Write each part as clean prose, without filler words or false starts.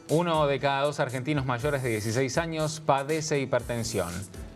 Uno de cada dos argentinos mayores de 16 años padece hipertensión.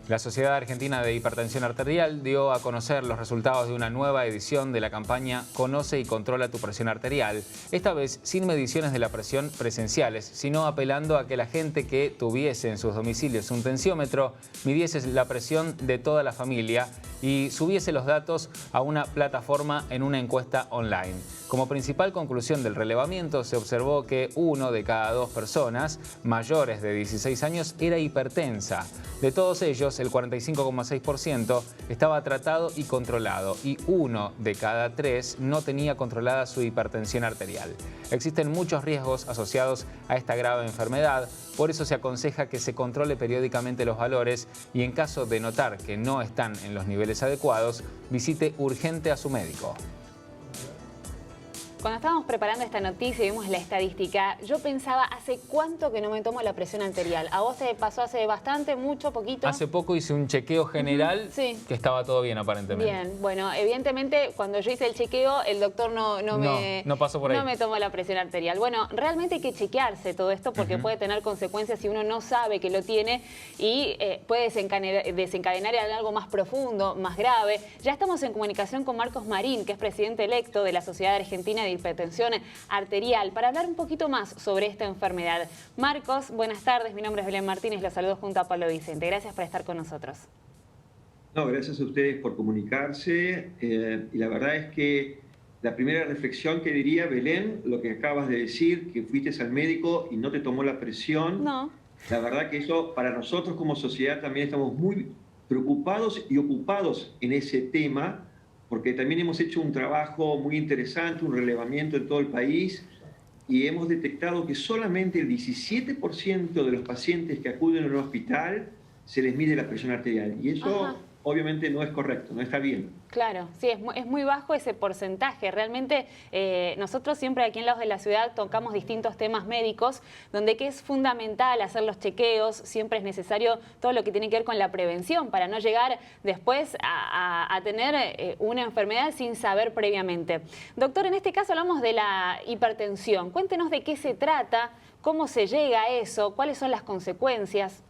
La Sociedad Argentina de Hipertensión Arterial dio a conocer los resultados de una nueva edición de la campaña Conoce y controla tu presión arterial, esta vez sin mediciones de la presión presenciales, sino apelando a que la gente que tuviese en sus domicilios un tensiómetro midiese la presión de toda la familia y subiese los datos a una plataforma en una encuesta online. Como principal conclusión del relevamiento, se observó que uno de cada dos personas mayores de 16 años era hipertensa. De todos ellos, el 45,6% estaba tratado y controlado y uno de cada tres no tenía controlada su hipertensión arterial. Existen muchos riesgos asociados a esta grave enfermedad, por eso se aconseja que se controle periódicamente los valores y en caso de notar que no están en los niveles adecuados, visite urgente a su médico. Cuando estábamos preparando esta noticia y vimos la estadística, yo pensaba, ¿hace cuánto que no me tomo la presión arterial? ¿A vos te pasó hace bastante, mucho, poquito? Hace poco hice un chequeo general que estaba todo bien aparentemente. Bien, bueno, evidentemente cuando yo hice el chequeo, el doctor no pasó por ahí. No me tomó la presión arterial. Bueno, realmente hay que chequearse todo esto porque puede tener consecuencias si uno no sabe que lo tiene y puede desencadenar en algo más profundo, más grave. Ya estamos en comunicación con Marcos Marín, que es presidente electo de la Sociedad Argentina de Hipertensión Arterial, para hablar un poquito más sobre esta enfermedad. Marcos, buenas tardes, mi nombre es Belén Martínez, los saludo junto a Pablo Vicente. Gracias por estar con nosotros. No, gracias a ustedes por comunicarse y la verdad es que la primera reflexión que diría, Belén, lo que acabas de decir, que fuiste al médico y no te tomó la presión, la verdad que eso para nosotros como sociedad también estamos muy preocupados y ocupados en ese tema, porque también hemos hecho un trabajo muy interesante, un relevamiento en todo el país, y hemos detectado que solamente el 17% de los pacientes que acuden a un hospital se les mide la presión arterial. Y eso obviamente no es correcto, no está bien. Claro, sí, es muy bajo ese porcentaje. Realmente nosotros siempre aquí en Lados de la Ciudad tocamos distintos temas médicos, donde que es fundamental hacer los chequeos, siempre es necesario todo lo que tiene que ver con la prevención, para no llegar después a tener una enfermedad sin saber previamente. Doctor, en este caso hablamos de la hipertensión. Cuéntenos de qué se trata, cómo se llega a eso, cuáles son las consecuencias.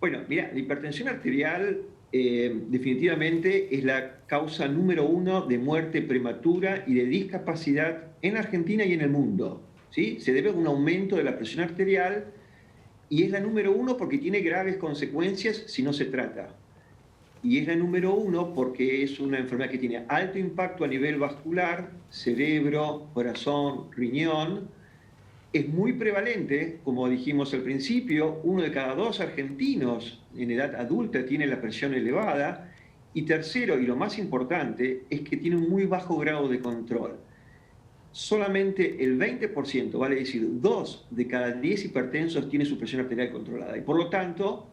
Bueno, mira, la hipertensión arterial definitivamente es la causa número 1 de muerte prematura y de discapacidad en Argentina y en el mundo, ¿sí? Se debe a un aumento de la presión arterial y es la número 1 porque tiene graves consecuencias si no se trata. Y es la número 1 porque es una enfermedad que tiene alto impacto a nivel vascular, cerebro, corazón, riñón. Es muy prevalente, como dijimos al principio, 1 de cada 2 argentinos en edad adulta tiene la presión elevada. Y tercero, y lo más importante, es que tiene un muy bajo grado de control. Solamente el 20%, vale decir, 2 de cada 10 hipertensos tiene su presión arterial controlada. Y por lo tanto,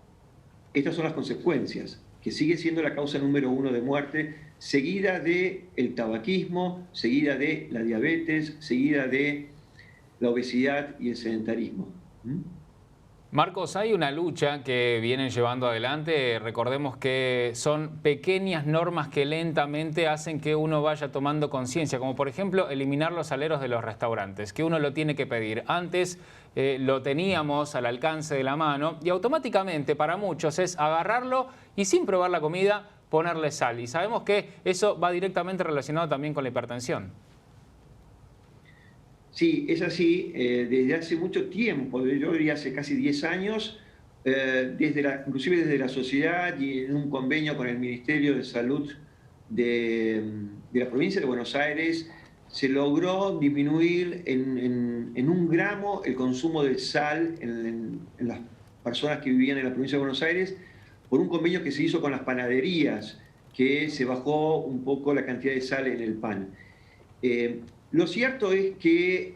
estas son las consecuencias, que sigue siendo la causa número 1 de muerte, seguida del tabaquismo, seguida de la diabetes, seguida de la obesidad y el sedentarismo. Marcos, hay una lucha que vienen llevando adelante. Recordemos que son pequeñas normas que lentamente hacen que uno vaya tomando conciencia, como por ejemplo eliminar los aleros de los restaurantes, que uno lo tiene que pedir. Antes lo teníamos al alcance de la mano y automáticamente para muchos es agarrarlo y sin probar la comida ponerle sal. Y sabemos que eso va directamente relacionado también con la hipertensión. Sí, es así, desde hace mucho tiempo, yo diría hace casi 10 años, inclusive desde la sociedad y en un convenio con el Ministerio de Salud de la provincia de Buenos Aires, se logró disminuir en 1 gramo el consumo de sal en las personas que vivían en la provincia de Buenos Aires, por un convenio que se hizo con las panaderías, que se bajó un poco la cantidad de sal en el pan. Lo cierto es que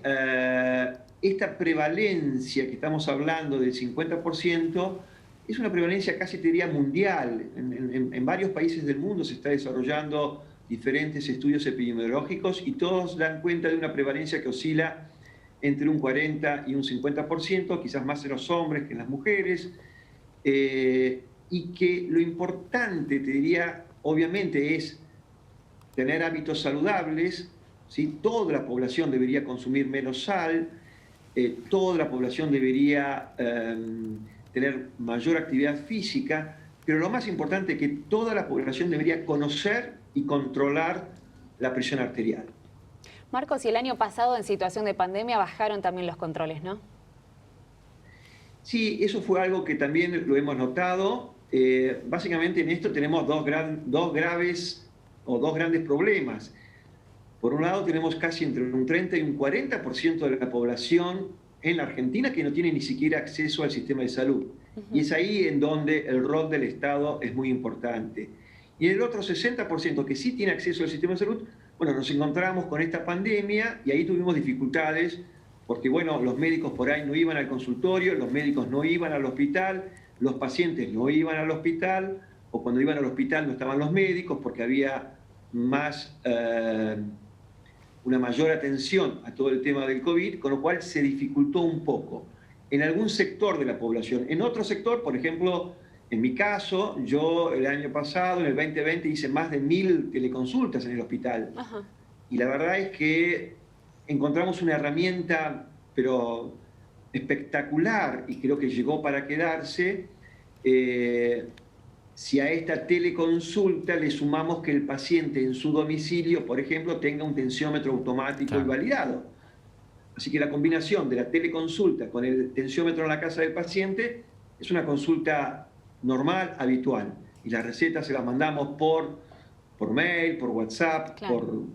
esta prevalencia que estamos hablando del 50% es una prevalencia casi te diría mundial. En varios países del mundo se está desarrollando diferentes estudios epidemiológicos y todos dan cuenta de una prevalencia que oscila entre un 40 y un 50%, quizás más en los hombres que en las mujeres, y que lo importante, te diría, obviamente es tener hábitos saludables, ¿sí? Toda la población debería consumir menos sal, toda la población debería tener mayor actividad física, pero lo más importante es que toda la población debería conocer y controlar la presión arterial. Marcos, y el año pasado en situación de pandemia bajaron también los controles, ¿no? Sí, eso fue algo que también lo hemos notado. Básicamente en esto tenemos dos grandes problemas. Por un lado tenemos casi entre un 30 y un 40% de la población en la Argentina que no tiene ni siquiera acceso al sistema de salud. Y es ahí en donde el rol del Estado es muy importante. Y en el otro 60% que sí tiene acceso al sistema de salud, bueno, nos encontramos con esta pandemia y ahí tuvimos dificultades porque, bueno, los médicos por ahí no iban al consultorio, los médicos no iban al hospital, los pacientes no iban al hospital, o cuando iban al hospital no estaban los médicos porque había una mayor atención a todo el tema del COVID, con lo cual se dificultó un poco en algún sector de la población. En otro sector, por ejemplo, en mi caso, yo el año pasado, en el 2020, hice más de 1000 teleconsultas en el hospital. Ajá. Y la verdad es que encontramos una herramienta, pero espectacular, y creo que llegó para quedarse. Si a esta teleconsulta le sumamos que el paciente en su domicilio, por ejemplo, tenga un tensiómetro automático y validado. Así que la combinación de la teleconsulta con el tensiómetro en la casa del paciente es una consulta normal, habitual. Y las recetas se las mandamos por mail, por WhatsApp, por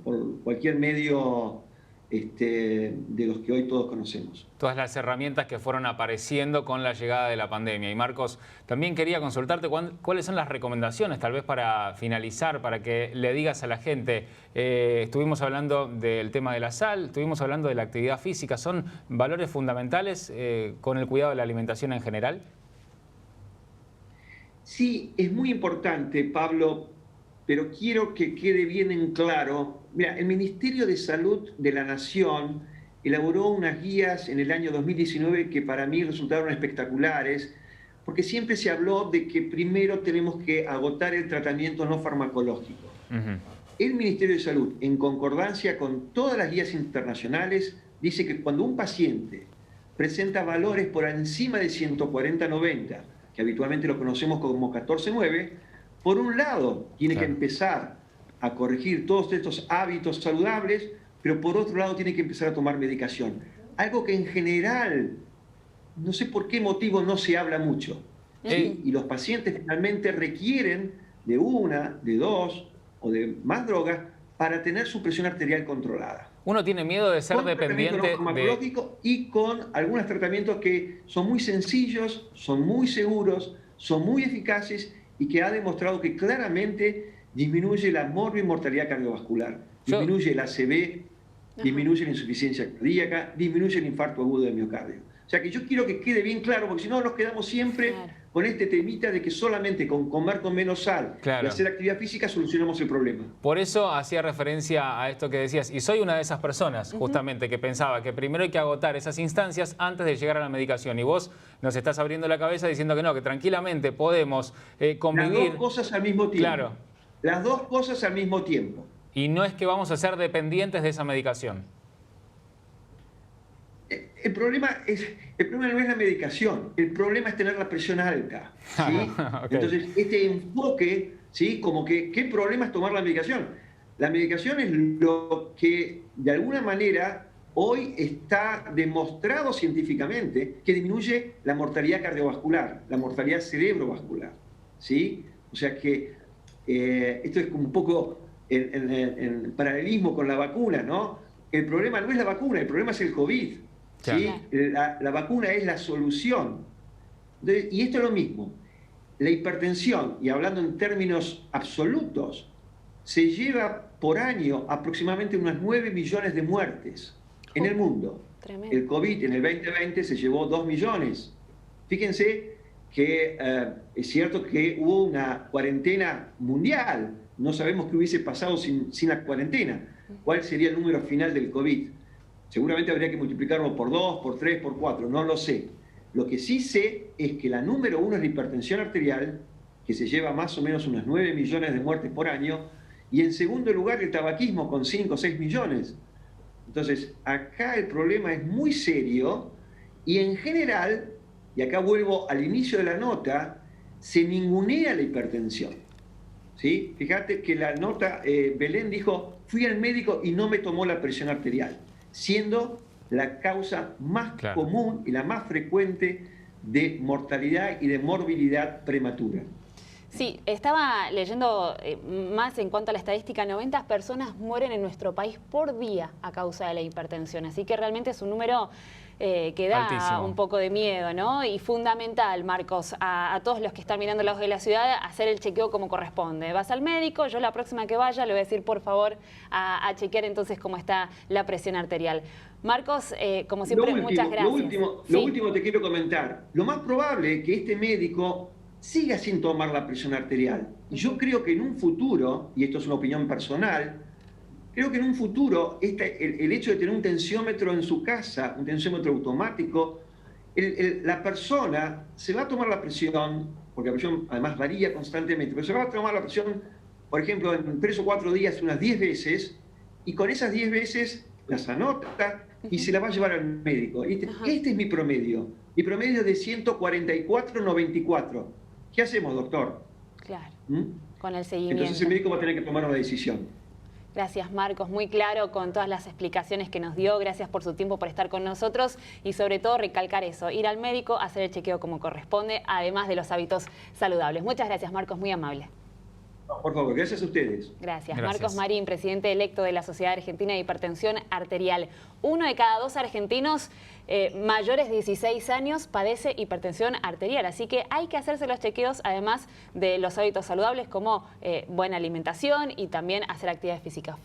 cualquier medio de los que hoy todos conocemos. Todas las herramientas que fueron apareciendo con la llegada de la pandemia. Y Marcos, también quería consultarte cuáles son las recomendaciones, tal vez para finalizar, para que le digas a la gente. Estuvimos hablando del tema de la sal, estuvimos hablando de la actividad física. ¿Son valores fundamentales con el cuidado de la alimentación en general? Sí, es muy importante, Pablo, pero quiero que quede bien en claro. Mira, el Ministerio de Salud de la Nación elaboró unas guías en el año 2019 que para mí resultaron espectaculares, porque siempre se habló de que primero tenemos que agotar el tratamiento no farmacológico. El Ministerio de Salud, en concordancia con todas las guías internacionales, dice que cuando un paciente presenta valores por encima de 140/90, que habitualmente lo conocemos como 14/9, por un lado tiene que empezar a corregir todos estos hábitos saludables, pero por otro lado tiene que empezar a tomar medicación. Algo que en general, no sé por qué motivo no se habla mucho. ¿Sí? Y los pacientes finalmente requieren de una, de dos o de más drogas para tener su presión arterial controlada. Uno tiene miedo de ser con dependiente no farmacológico y con algunos tratamientos que son muy sencillos, son muy seguros, son muy eficaces y que ha demostrado que claramente disminuye la morbimortalidad cardiovascular, disminuye el ACV, disminuye la insuficiencia cardíaca, disminuye el infarto agudo del miocardio. O sea que yo quiero que quede bien claro, porque si no nos quedamos siempre con este temita de que solamente con comer con menos sal y hacer actividad física solucionamos el problema. Por eso hacía referencia a esto que decías, y soy una de esas personas justamente que pensaba que primero hay que agotar esas instancias antes de llegar a la medicación, y vos nos estás abriendo la cabeza diciendo que no, que tranquilamente podemos convivir. Las dos cosas al mismo tiempo. Claro. Las dos cosas al mismo tiempo. Y no es que vamos a ser dependientes de esa medicación. El problema no es la medicación, el problema es tener la presión alta. ¿Sí? Entonces, este enfoque, ¿sí? Como que, ¿qué problema es tomar la medicación? La medicación es lo que, de alguna manera, hoy está demostrado científicamente que disminuye la mortalidad cardiovascular, la mortalidad cerebrovascular. ¿Sí? O sea que esto es como un poco en paralelismo con la vacuna, ¿no? El problema no es la vacuna, el problema es el COVID. ¿Sí? La vacuna es la solución. Entonces, y esto es lo mismo. La hipertensión, y hablando en términos absolutos, se lleva por año aproximadamente unas 9 millones de muertes en el mundo. Tremendo. El COVID en el 2020 se llevó 2 millones. Fíjense que es cierto que hubo una cuarentena mundial. No sabemos qué hubiese pasado sin la cuarentena. ¿Cuál sería el número final del COVID? Seguramente habría que multiplicarlo por 2, por 3, por 4, no lo sé. Lo que sí sé es que la número 1 es la hipertensión arterial, que se lleva más o menos unas 9 millones de muertes por año, y en segundo lugar el tabaquismo con 5 o 6 millones. Entonces, acá el problema es muy serio y en general, y acá vuelvo al inicio de la nota, se ningunea la hipertensión. ¿Sí? Fíjate que la nota, Belén dijo, fui al médico y no me tomó la presión arterial, siendo la causa más común y la más frecuente de mortalidad y de morbilidad prematura. Sí, estaba leyendo más en cuanto a la estadística, 90 personas mueren en nuestro país por día a causa de la hipertensión, así que realmente es un número que da altísimo, un poco de miedo, ¿no? Y fundamental, Marcos, a todos los que están mirando la voz de la ciudad, hacer el chequeo como corresponde. Vas al médico, yo la próxima que vaya le voy a decir, por favor, a chequear entonces cómo está la presión arterial. Marcos, como siempre, muchas gracias. Lo último te quiero comentar. Lo más probable es que este médico siga sin tomar la presión arterial. Y yo creo que en un futuro, y esto es una opinión personal, creo que en un futuro el hecho de tener un tensiómetro en su casa, un tensiómetro automático, la persona se va a tomar la presión, porque la presión además varía constantemente, pero se va a tomar la presión, por ejemplo, en 3 o 4 días unas 10 veces, y con esas 10 veces las anota y se la va a llevar al médico. Este es mi promedio. Mi promedio es de 144/94. ¿Qué hacemos, doctor? Claro, con el seguimiento. Entonces el médico va a tener que tomar una decisión. Gracias, Marcos, muy claro con todas las explicaciones que nos dio. Gracias por su tiempo, por estar con nosotros y sobre todo recalcar eso, ir al médico, hacer el chequeo como corresponde, además de los hábitos saludables. Muchas gracias, Marcos, muy amable. Por favor, gracias a ustedes. Gracias. Marcos Marín, presidente electo de la Sociedad Argentina de Hipertensión Arterial. 1 de cada 2 argentinos mayores de 16 años padece hipertensión arterial, así que hay que hacerse los chequeos, además de los hábitos saludables como buena alimentación y también hacer actividades físicas.